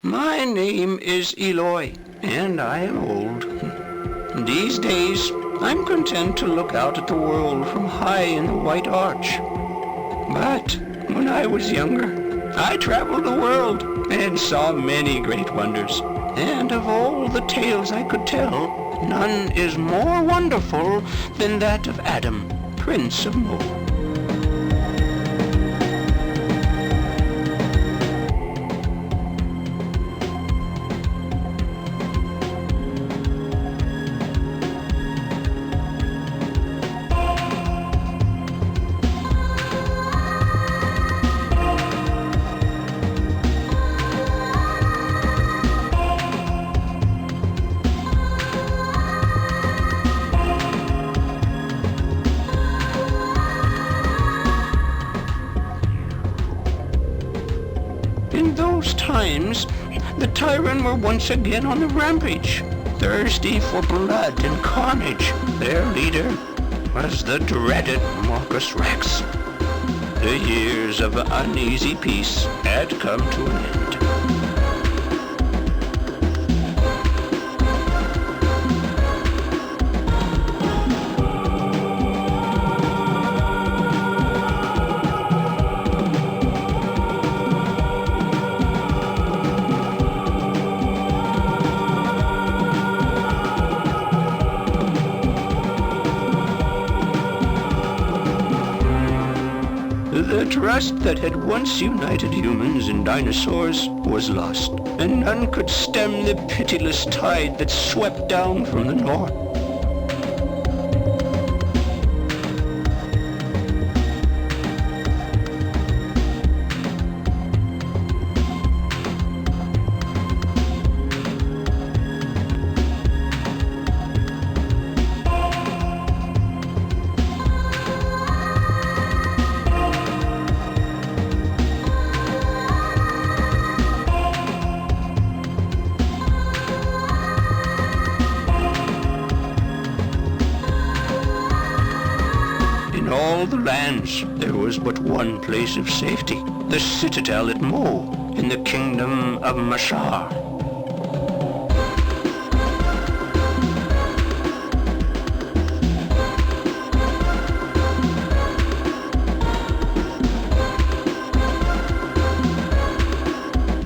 My name is Eloy, and I am old. These days, I'm content to look out at the world from high in the White Arch. But when I was younger, I traveled the world and saw many great wonders. And of all the tales I could tell, none is more wonderful than that of Adam, Prince of Mo. In those times, the Tyrant were once again on the rampage, thirsty for blood and carnage. Their leader was the dreaded Marcus Rex. The years of uneasy peace had come to an end. The trust that had once united humans and dinosaurs was lost, and none could stem the pitiless tide that swept down from the north. In all the lands, there was but one place of safety, the Citadel at Mo, in the kingdom of Mashar.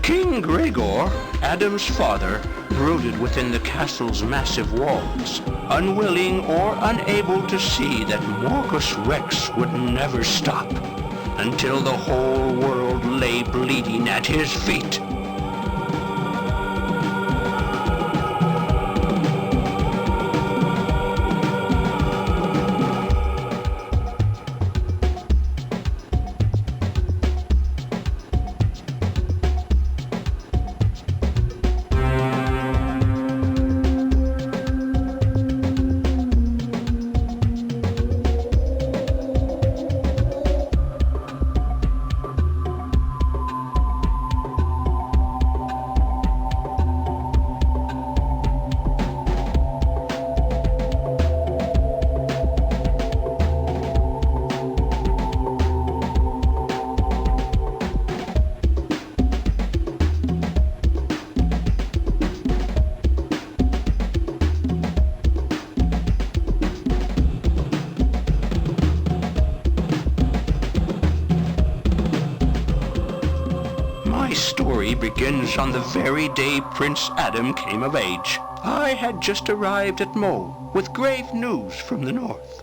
King Gregor, Adam's father, brooded within the castle's massive walls, unwilling or unable to see that Marcus Rex would never stop until the whole world lay bleeding at his feet. My story begins on the very day Prince Adam came of age. I had just arrived at Mo with grave news from the north.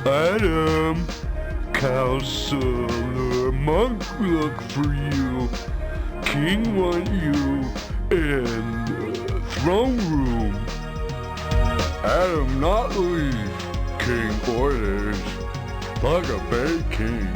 Adam, Counselor Monk look for you. King want you in the throne room. Adam not leave. King orders like a bad king.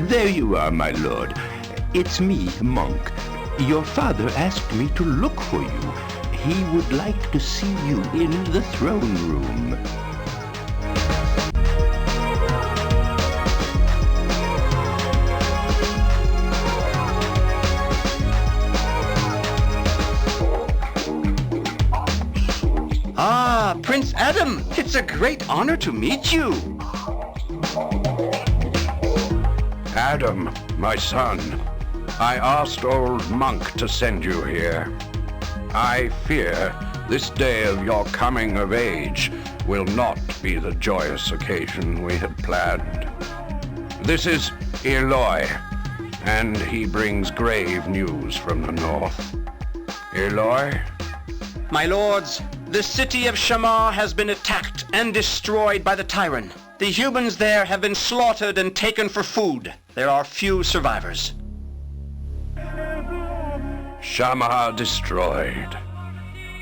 There you are, my lord. It's me, Monk. Your father asked me to look for you. He would like to see you in the throne room. Ah, Prince Adam, it's a great honor to meet you. Adam, my son, I asked old Monk to send you here. I fear this day of your coming of age will not be the joyous occasion we had planned. This is Eloi, and he brings grave news from the north. Eloi? My lords, the city of Shamar has been attacked and destroyed by the Tyrant. The humans there have been slaughtered and taken for food. There are few survivors. Shamar destroyed.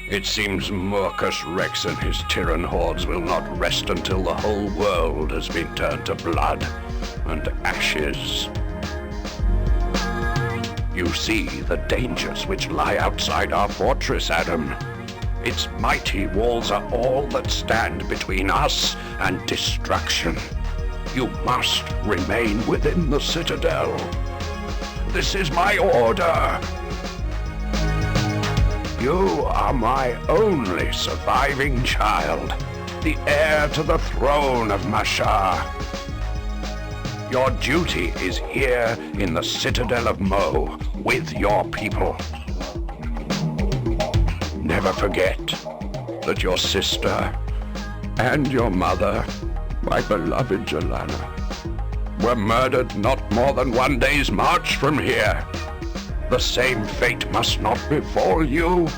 It seems Murkus Rex and his Tyrann hordes will not rest until the whole world has been turned to blood and ashes. You see the dangers which lie outside our fortress, Adam. Its mighty walls are all that stand between us and destruction. You must remain within the Citadel. This is my order. You are my only surviving child, the heir to the throne of Mashar. Your duty is here in the Citadel of Mo with your people. Never forget that your sister and your mother, my beloved Jelana, were murdered not more than 1 day's march from here. The same fate must not befall you.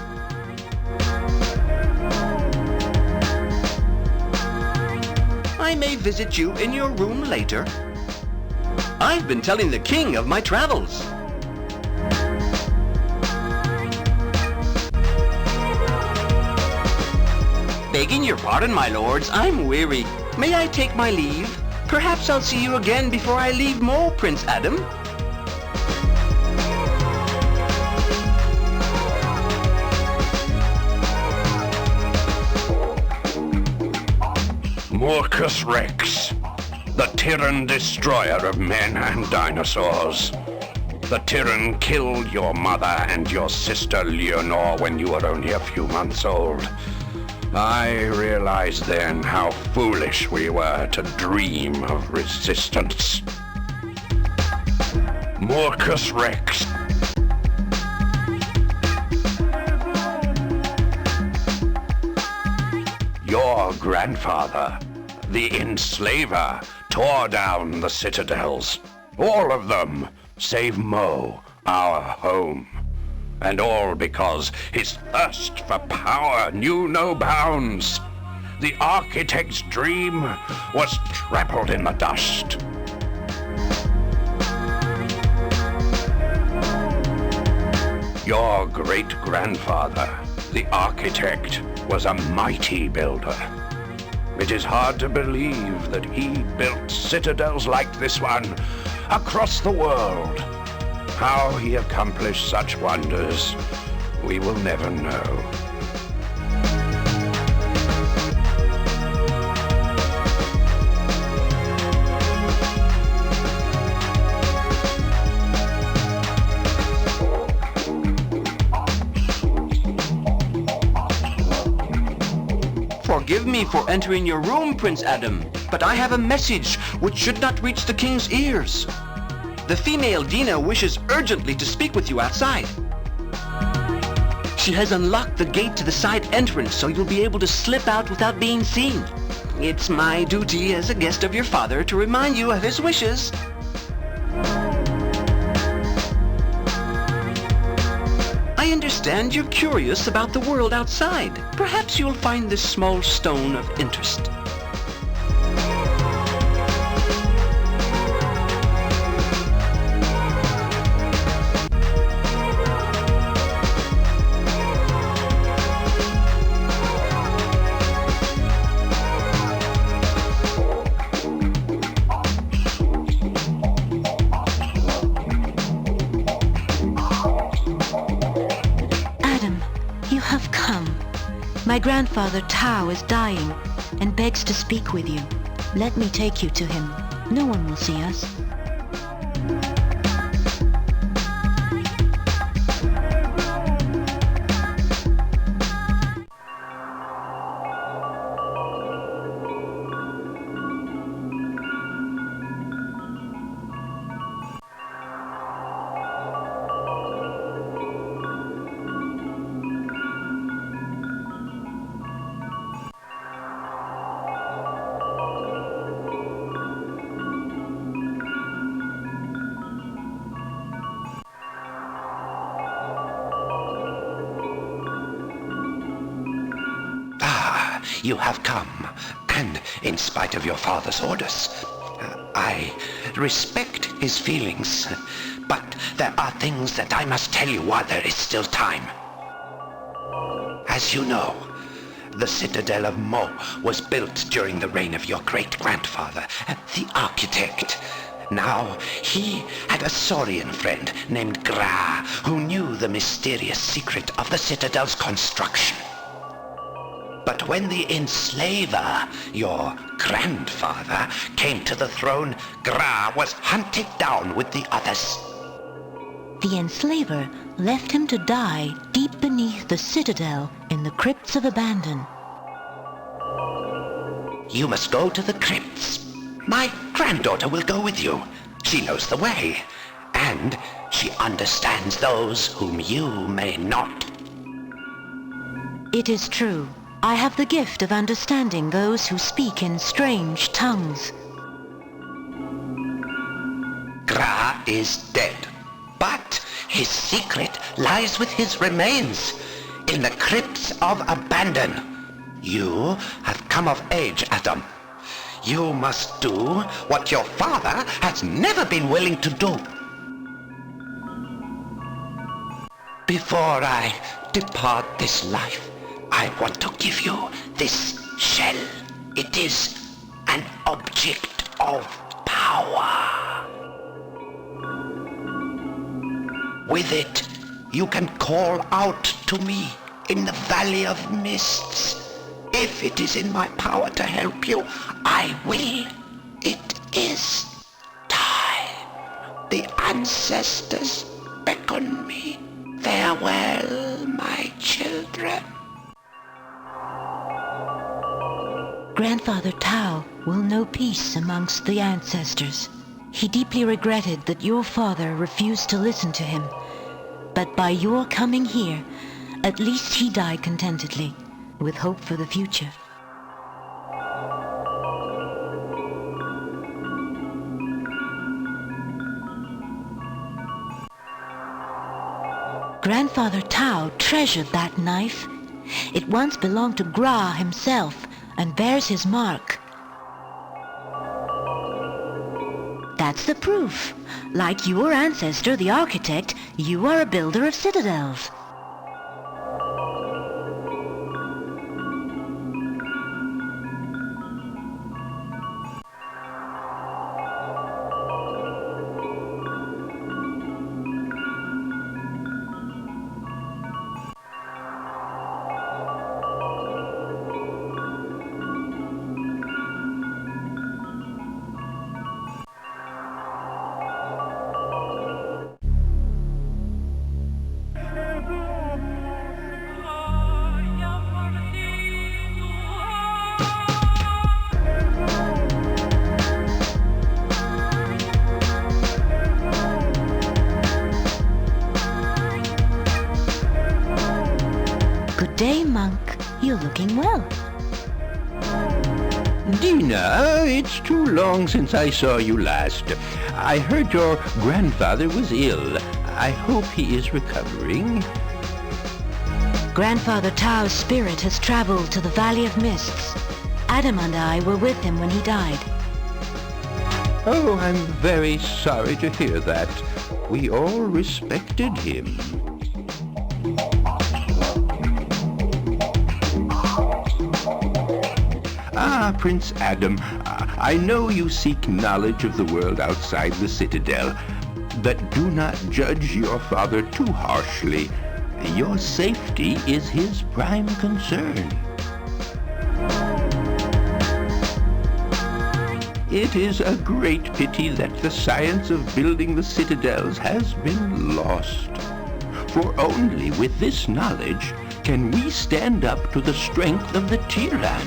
I may visit you in your room later. I've been telling the king of my travels. Begging your pardon, my lords, I'm weary. May I take my leave? Perhaps I'll see you again before I leave Mo, Prince Adam. Murkus Rex, the Tyrann destroyer of men and dinosaurs. The Tyrann killed your mother and your sister Leonore when you were only a few months old. I realized then how foolish we were to dream of resistance. Murkus Rex. Your grandfather, the enslaver, tore down the citadels. All of them, save Mo, our home. And all because his thirst for power knew no bounds. The architect's dream was trampled in the dust. Your great-grandfather, the architect, was a mighty builder. It is hard to believe that he built citadels like this one across the world. How he accomplished such wonders, we will never know. Forgive me for entering your room, Prince Adam, but I have a message which should not reach the king's ears. The female Dina wishes urgently to speak with you outside. She has unlocked the gate to the side entrance, so you'll be able to slip out without being seen. It's my duty as a guest of your father to remind you of his wishes. I understand you're curious about the world outside. Perhaps you'll find this small stone of interest. My grandfather Tao is dying and begs to speak with you. Let me take you to him. No one will see us. You have come, and in spite of your father's orders, I respect his feelings, but there are things that I must tell you while there is still time. As you know, the Citadel of Mo was built during the reign of your great-grandfather, the architect. Now, he had a Saurian friend named Gra, who knew the mysterious secret of the Citadel's construction. But when the enslaver, your grandfather, came to the throne, Gra was hunted down with the others. The enslaver left him to die deep beneath the Citadel in the crypts of Abandon. You must go to the crypts. My granddaughter will go with you. She knows the way, and she understands those whom you may not. It is true. I have the gift of understanding those who speak in strange tongues. Gra is dead, but his secret lies with his remains in the crypts of Abandon. You have come of age, Adam. You must do what your father has never been willing to do. Before I depart this life, I want to give you this shell. It is an object of power. With it, you can call out to me in the Valley of Mists. If it is in my power to help you, I will. It is time. The ancestors beckon me. Farewell, my children. Grandfather Tao will know peace amongst the ancestors. He deeply regretted that your father refused to listen to him. But by your coming here, at least he died contentedly, with hope for the future. Grandfather Tao treasured that knife. It once belonged to Gra himself, and bears his mark. That's the proof. Like your ancestor, the architect, you are a builder of citadels. Good day, monk. You're looking well. Dina, it's too long since I saw you last. I heard your grandfather was ill. I hope he is recovering. Grandfather Tao's spirit has traveled to the Valley of Mists. Adam and I were with him when he died. Oh, I'm very sorry to hear that. We all respected him. Ah, Prince Adam, I know you seek knowledge of the world outside the Citadel, but do not judge your father too harshly. Your safety is his prime concern. It is a great pity that the science of building the citadels has been lost. For only with this knowledge can we stand up to the strength of the Tiran.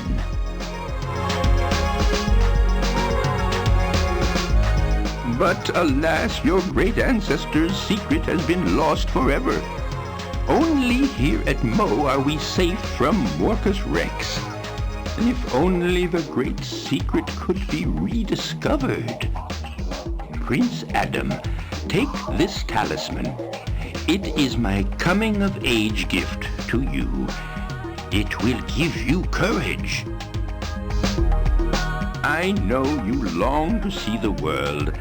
But alas, your great ancestor's secret has been lost forever. Only here at Mo are we safe from Morcus Rex. If only the great secret could be rediscovered. Prince Adam, take this talisman. It is my coming-of-age gift to you. It will give you courage. I know you long to see the world.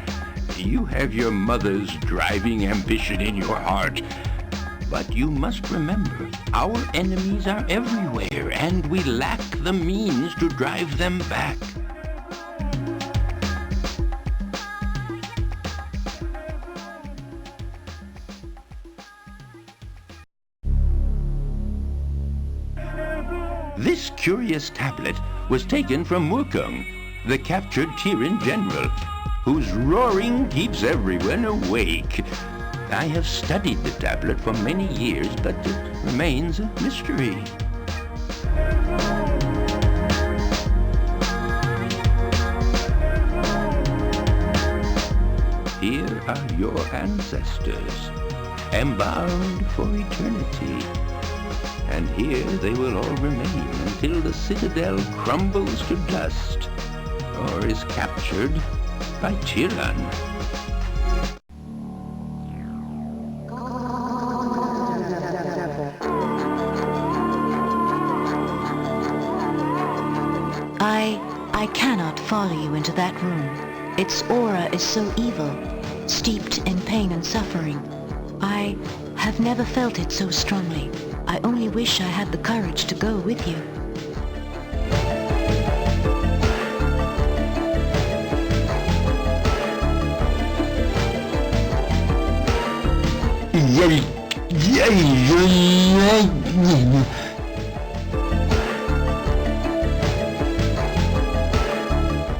You have your mother's driving ambition in your heart. But you must remember, our enemies are everywhere, and we lack the means to drive them back. This curious tablet was taken from Murkung, the captured Tiran general, whose roaring keeps everyone awake. I have studied the tablet for many years, but it remains a mystery. Here are your ancestors, embalmed for eternity. And here they will all remain until the citadel crumbles to dust or is captured by Tiran. I cannot follow you into that room. Its aura is so evil, steeped in pain and suffering. I have never felt it so strongly. I only wish I had the courage to go with you.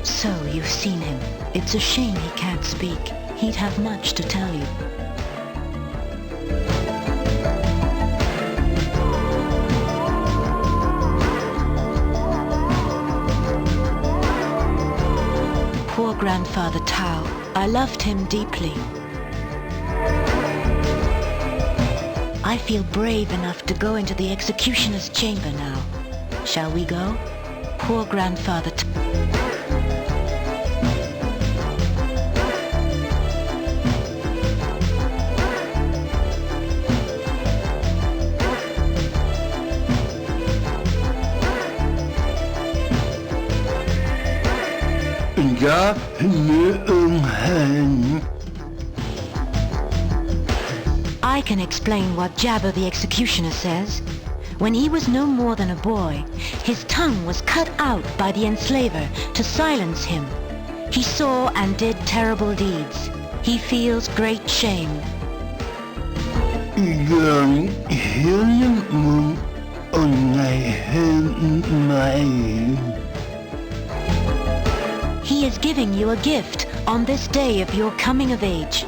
So you've seen him. It's a shame he can't speak. He'd have much to tell you. Poor Grandfather Tao. I loved him deeply. I feel brave enough to go into the executioner's chamber now. Shall we go? Poor Grandfather Tao. I can explain what Jabba the Executioner says. When he was no more than a boy, his tongue was cut out by the enslaver to silence him. He saw and did terrible deeds. He feels great shame. He is giving you a gift on this day of your coming of age.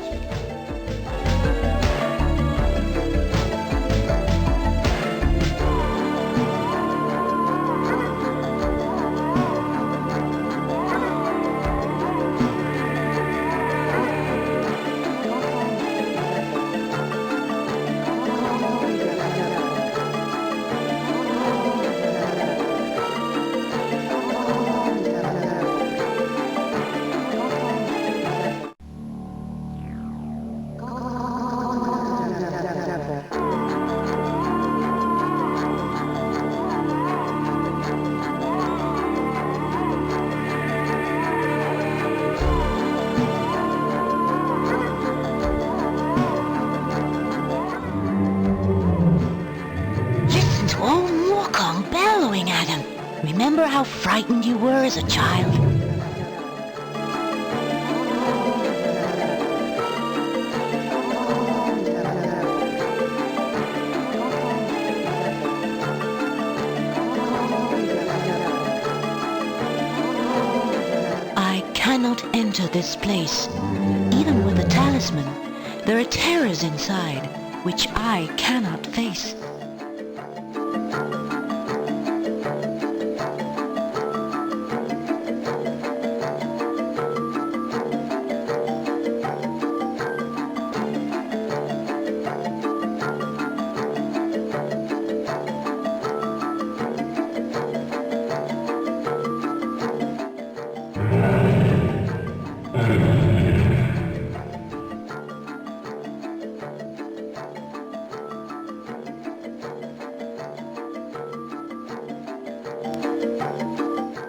Remember how frightened you were as a child? enter this place. Even with the talisman, there are terrors inside, which I cannot face.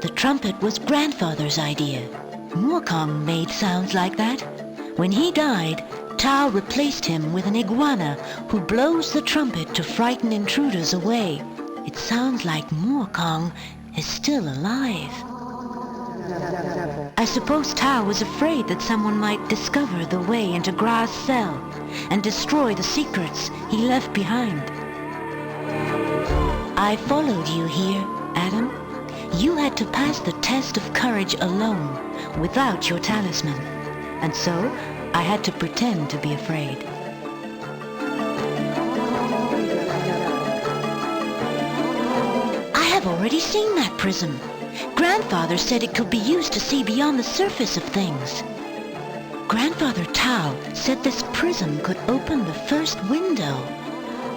The trumpet was grandfather's idea. Moorkong made sounds like that. When he died, Tao replaced him with an iguana who blows the trumpet to frighten intruders away. It sounds like Moorkong is still alive. I suppose Tao was afraid that someone might discover the way into Gra's cell and destroy the secrets he left behind. I followed you here, Adam. You had to pass the test of courage alone, without your talisman, and so I had to pretend to be afraid. I have already seen that prism. Grandfather said it could be used to see beyond the surface of things. Grandfather Tao said this prism could open the first window,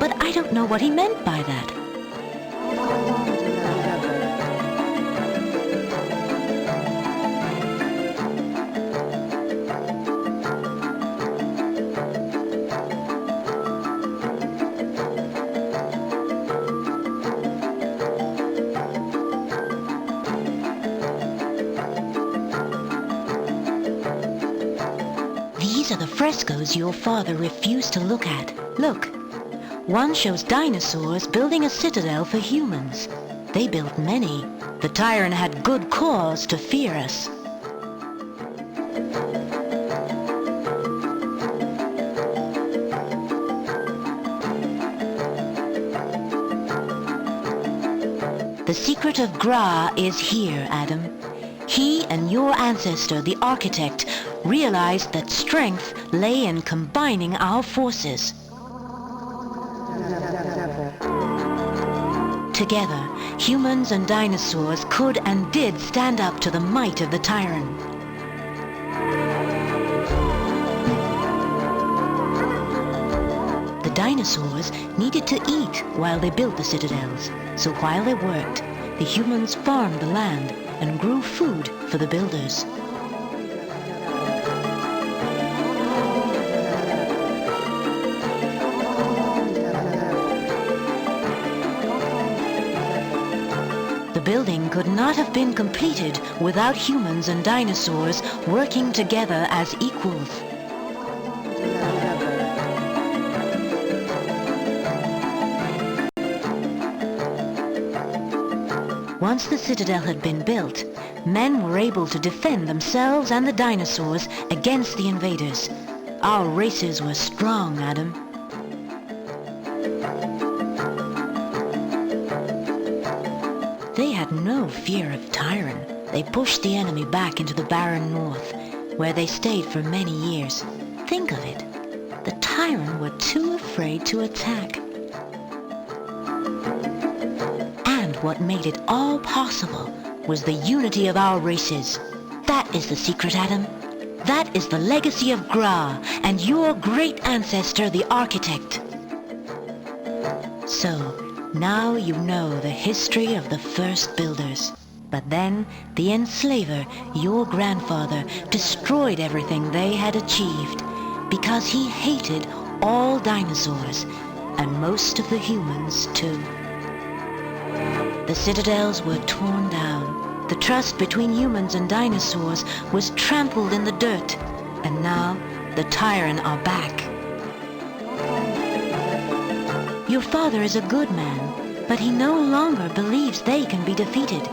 but I don't know what he meant by that. These are the frescoes your father refused to look at. Look. One shows dinosaurs building a citadel for humans. They built many. The tyrant had good cause to fear us. The secret of Gra is here, Adam. He and your ancestor, the architect, realized that strength lay in combining our forces. Together, humans and dinosaurs could and did stand up to the might of the tyrant. The dinosaurs needed to eat while they built the citadels, so while they worked, the humans farmed the land and grew food for the builders. The building could not have been completed without humans and dinosaurs working together as equals. Once the citadel had been built, men were able to defend themselves and the dinosaurs against the invaders. Our races were strong, Adam. They had no fear of Tyrann. They pushed the enemy back into the barren north, where they stayed for many years. Think of it. The Tyrann were too afraid to attack. And what made it all possible was the unity of our races. That is the secret, Adam. That is the legacy of Gra and your great ancestor, the architect. So, now you know the history of the first builders. But then, the enslaver, your grandfather, destroyed everything they had achieved because he hated all dinosaurs, and most of the humans too. The citadels were torn down. The trust between humans and dinosaurs was trampled in the dirt, and now the Tyrann are back. Your father is a good man, but he no longer believes they can be defeated.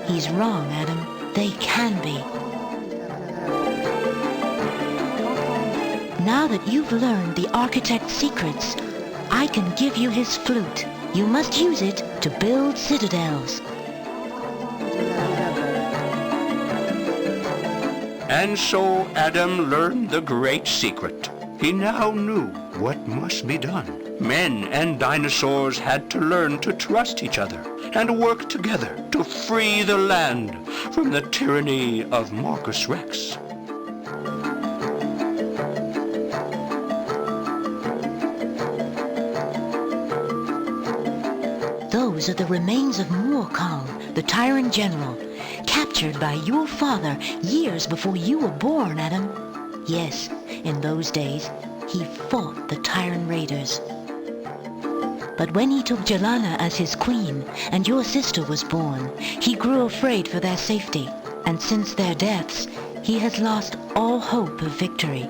He's wrong, Adam. They can be. Now that you've learned the architect's secrets, I can give you his flute. You must use it to build citadels. And so Adam learned the great secret. He now knew what must be done. Men and dinosaurs had to learn to trust each other and work together to free the land from the tyranny of Marcus Rex. Those are the remains of Mungo, the tyrant general, captured by your father years before you were born, Adam. Yes, in those days, he fought the tyrant raiders. But when he took Jelana as his queen and your sister was born, he grew afraid for their safety. And since their deaths, he has lost all hope of victory.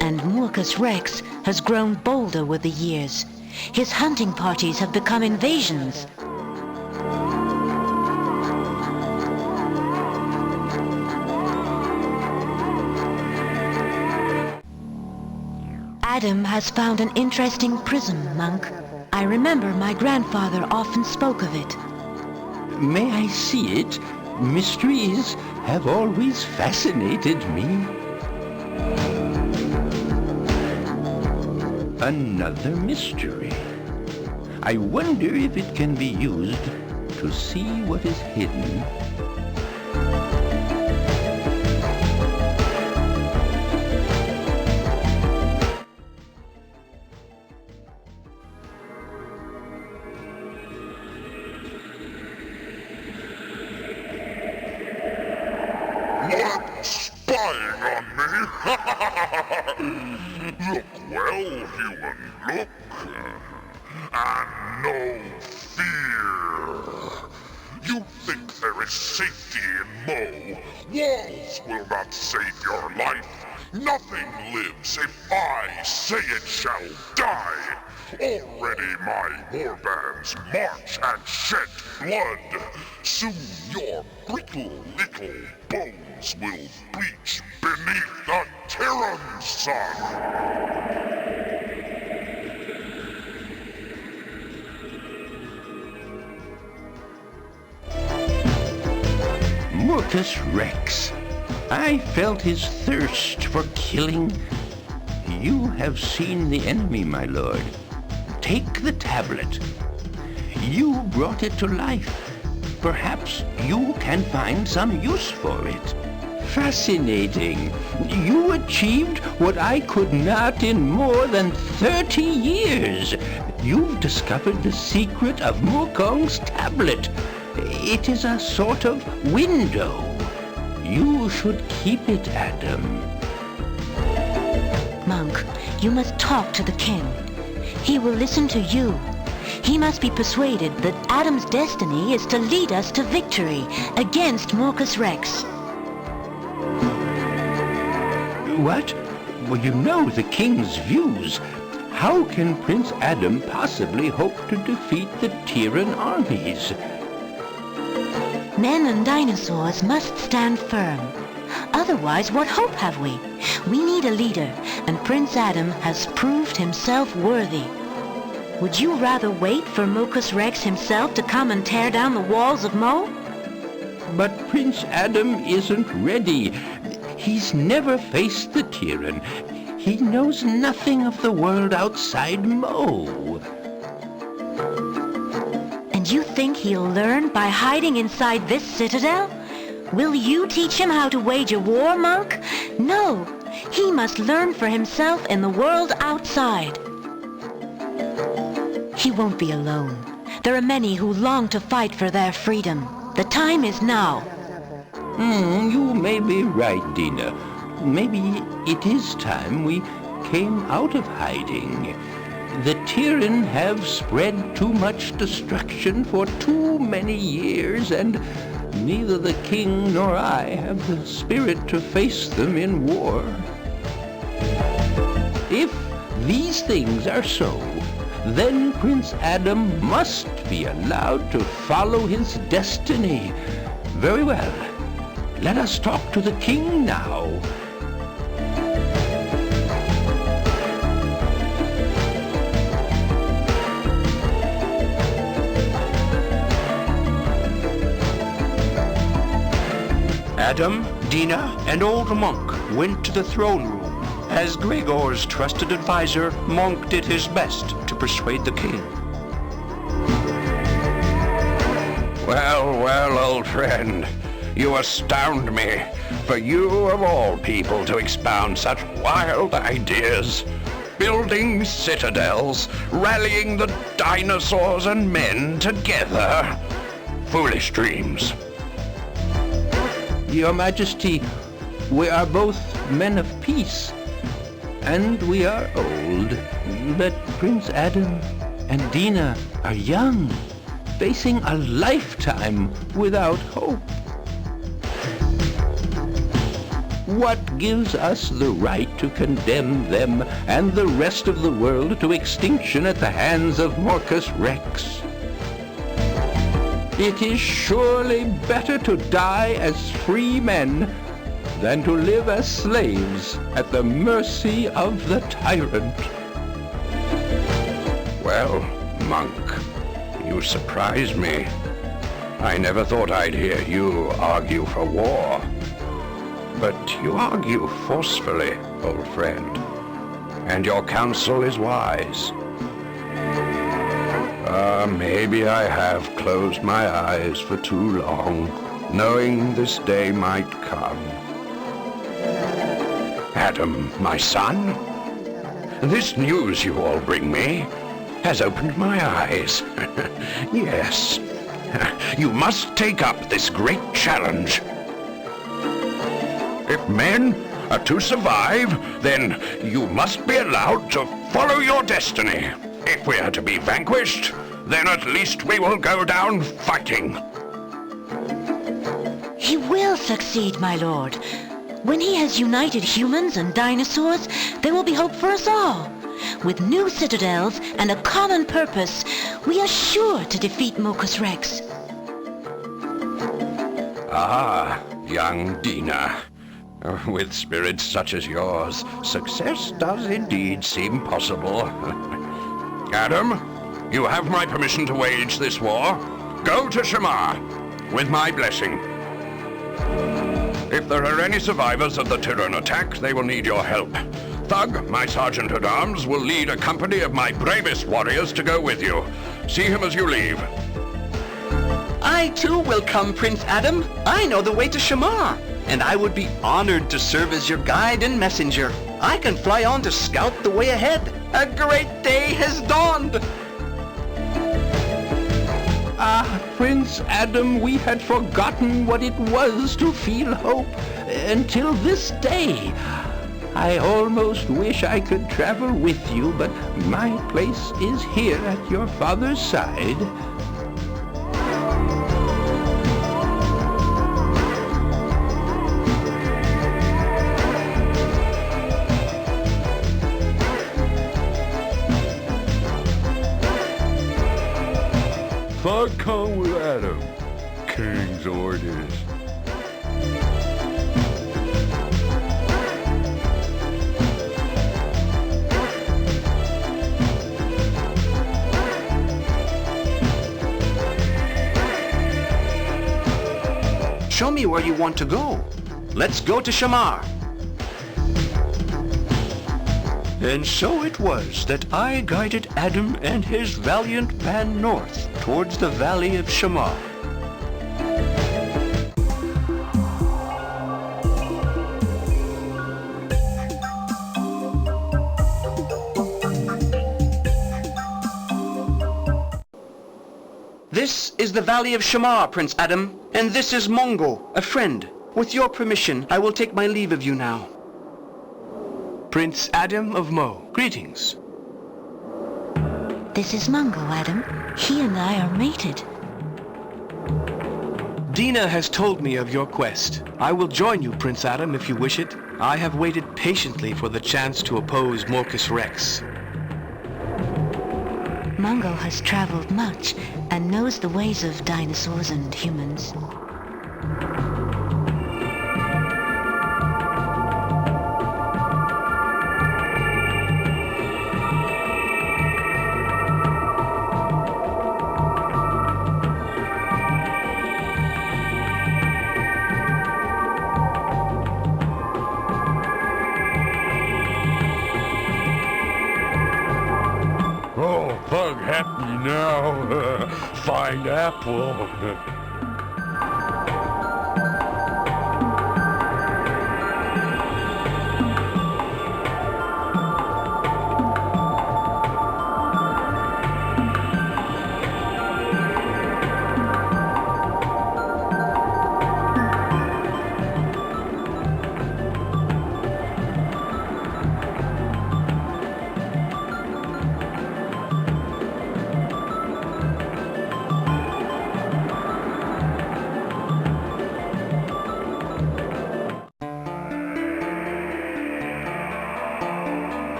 And Marcus Rex has grown bolder with the years. His hunting parties have become invasions. Adam has found an interesting prism, Monk. I remember my grandfather often spoke of it. May I see it? Mysteries have always fascinated me. Another mystery. I wonder if it can be used to see what is hidden. What? Spying on me? Look well, human, look. And no fear. You think there is safety in Mo. Walls will not save your life. Nothing lives if I say it shall die. Already my warbands march and shed blood. Soon your brittle little bones will bleach beneath the tyrant's sun. Marcus Rex. I felt his thirst for killing. You have seen the enemy, my lord. Take the tablet. You brought it to life. Perhaps you can find some use for it. Fascinating. You achieved what I could not in more than 30 years. You've discovered the secret of Mukong's tablet. It is a sort of window. You should keep it, Adam. Monk, you must talk to the king. He will listen to you. He must be persuaded that Adam's destiny is to lead us to victory against Marcus Rex. What? Well, you know the king's views. How can Prince Adam possibly hope to defeat the Tyran armies? Men and dinosaurs must stand firm. Otherwise, what hope have we? We need a leader, and Prince Adam has proved himself worthy. Would you rather wait for Marcus Rex himself to come and tear down the walls of Mo? But Prince Adam isn't ready. He's never faced the Tyran. He knows nothing of the world outside Mo. And you think he'll learn by hiding inside this citadel? Will you teach him how to wage a war, Monk? No, he must learn for himself in the world outside. He won't be alone. There are many who long to fight for their freedom. The time is now. You may be right, Dina. Maybe it is time we came out of hiding. The Tyran have spread too much destruction for too many years, and neither the king nor I have the spirit to face them in war. If these things are so, then Prince Adam must be allowed to follow his destiny. Very well. Let us talk to the king now. Adam, Dina and old Monk went to the throne room. As Gregor's trusted advisor, Monk did his best to persuade the king. Well, well, old friend, you astound me. For you of all people to expound such wild ideas. Building citadels, rallying the dinosaurs and men together. Foolish dreams. Your Majesty, we are both men of peace, and we are old. But Prince Adam and Dina are young, facing a lifetime without hope. What gives us the right to condemn them and the rest of the world to extinction at the hands of Morcus Rex? It is surely better to die as free men than to live as slaves at the mercy of the tyrant. Well, Monk, you surprise me. I never thought I'd hear you argue for war. But you argue forcefully, old friend, and your counsel is wise. Maybe I have closed my eyes for too long, knowing this day might come. Adam, my son, this news you all bring me has opened my eyes. Yes, you must take up this great challenge. If men are to survive, then you must be allowed to follow your destiny. If we are to be vanquished, then at least we will go down fighting. He will succeed, my lord. When he has united humans and dinosaurs, there will be hope for us all. With new citadels and a common purpose, we are sure to defeat Morcus Rex. Ah, young Dina. With spirits such as yours, success does indeed seem possible. Adam, you have my permission to wage this war. Go to Shamar, with my blessing. If there are any survivors of the Tyran attack, they will need your help. Thug, my sergeant-at-arms, will lead a company of my bravest warriors to go with you. See him as you leave. I too will come, Prince Adam. I know the way to Shamar, and I would be honored to serve as your guide and messenger. I can fly on to scout the way ahead. A great day has dawned. Ah, Prince Adam, we had forgotten what it was to feel hope until this day. I almost wish I could travel with you, but my place is here at your father's side. I come with Adam, King's orders. Show me where you want to go. Let's go to Shamar. And so it was that I guided Adam and his valiant band north towards the valley of Shamar. This is the valley of Shamar, Prince Adam, and this is Mungo, a friend. With your permission, I will take my leave of you now. Prince Adam of Mo, greetings. This is Mungo, Adam. He and I are mated. Dina has told me of your quest. I will join you, Prince Adam, if you wish it. I have waited patiently for the chance to oppose Morcus Rex. Mungo has traveled much and knows the ways of dinosaurs and humans. happy now. Find apple.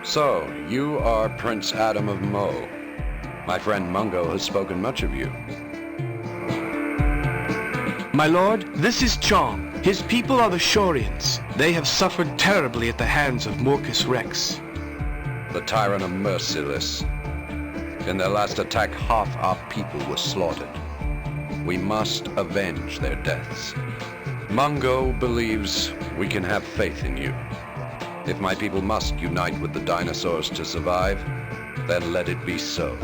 So, you are Prince Adam of Mo. My friend Mungo has spoken much of you. My lord, this is Chong. His people are the Shorians. They have suffered terribly at the hands of Morcus Rex. The tyrant are merciless. In their last attack, half our people were slaughtered. We must avenge their deaths. Mungo believes we can have faith in you. If my people must unite with the dinosaurs to survive, then let it be so.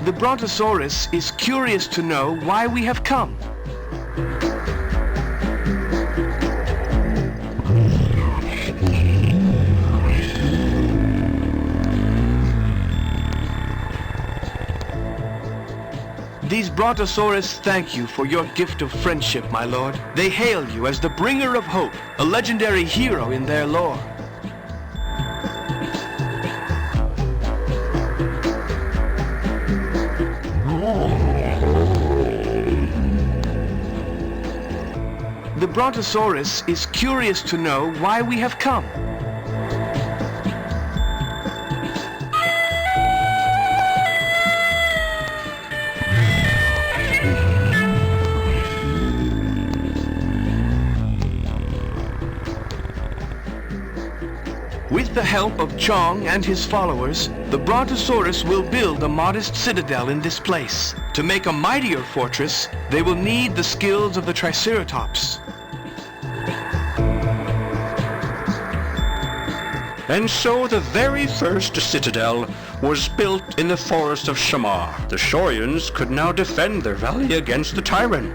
The Brontosaurus is curious to know why we have come. These Brontosaurus thank you for your gift of friendship, my lord. They hail you as the bringer of hope, a legendary hero in their lore. The Brontosaurus is curious to know why we have come. With the help of Chong and his followers, the Brontosaurus will build a modest citadel in this place. To make a mightier fortress, they will need the skills of the Triceratops. And so the very first citadel was built in the forest of Shamar. The Shorians could now defend their valley against the tyrant.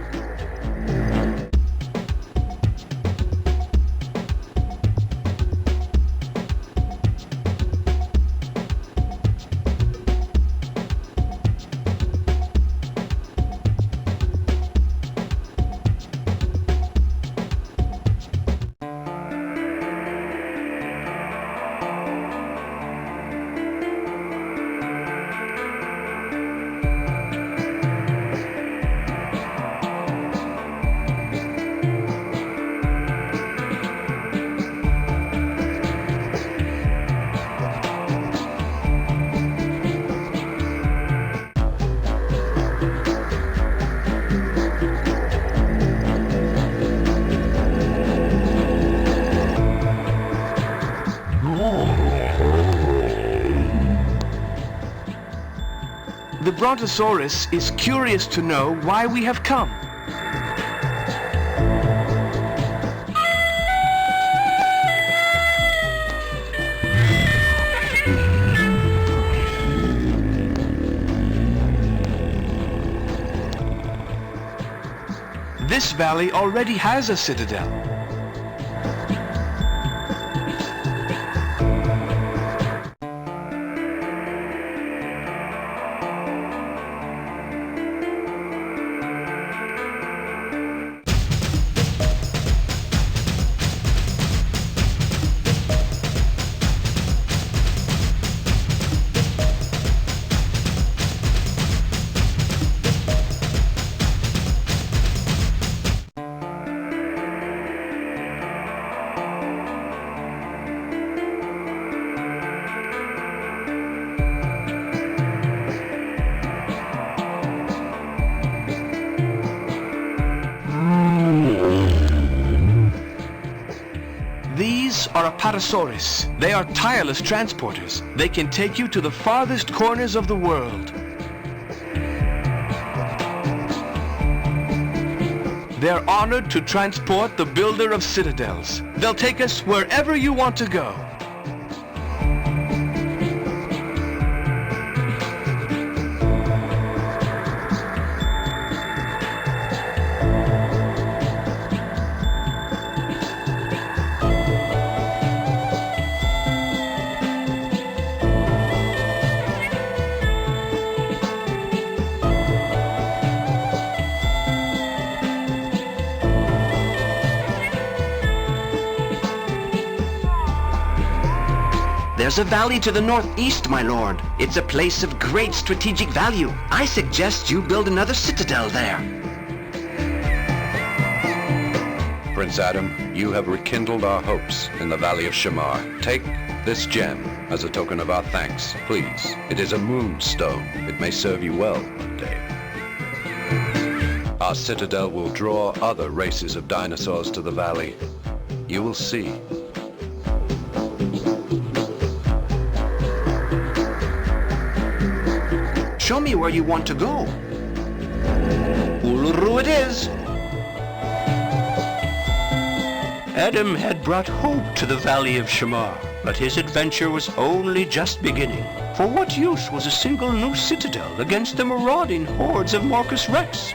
The Brontosaurus is curious to know why we have come. This valley already has a citadel. Apatosaurus. They are tireless transporters. They can take you to the farthest corners of the world. They're honored to transport the builder of citadels. They'll take us wherever you want to go. There's a valley to the northeast, my lord. It's a place of great strategic value. I suggest you build another citadel there. Prince Adam, you have rekindled our hopes in the Valley of Shamar. Take this gem as a token of our thanks, please. It is a moonstone. It may serve you well one day. Our citadel will draw other races of dinosaurs to the valley. You will see. Show me where you want to go. Uluru it is. Adam had brought hope to the Valley of Shamar, but his adventure was only just beginning. For what use was a single new citadel against the marauding hordes of Marcus Rex?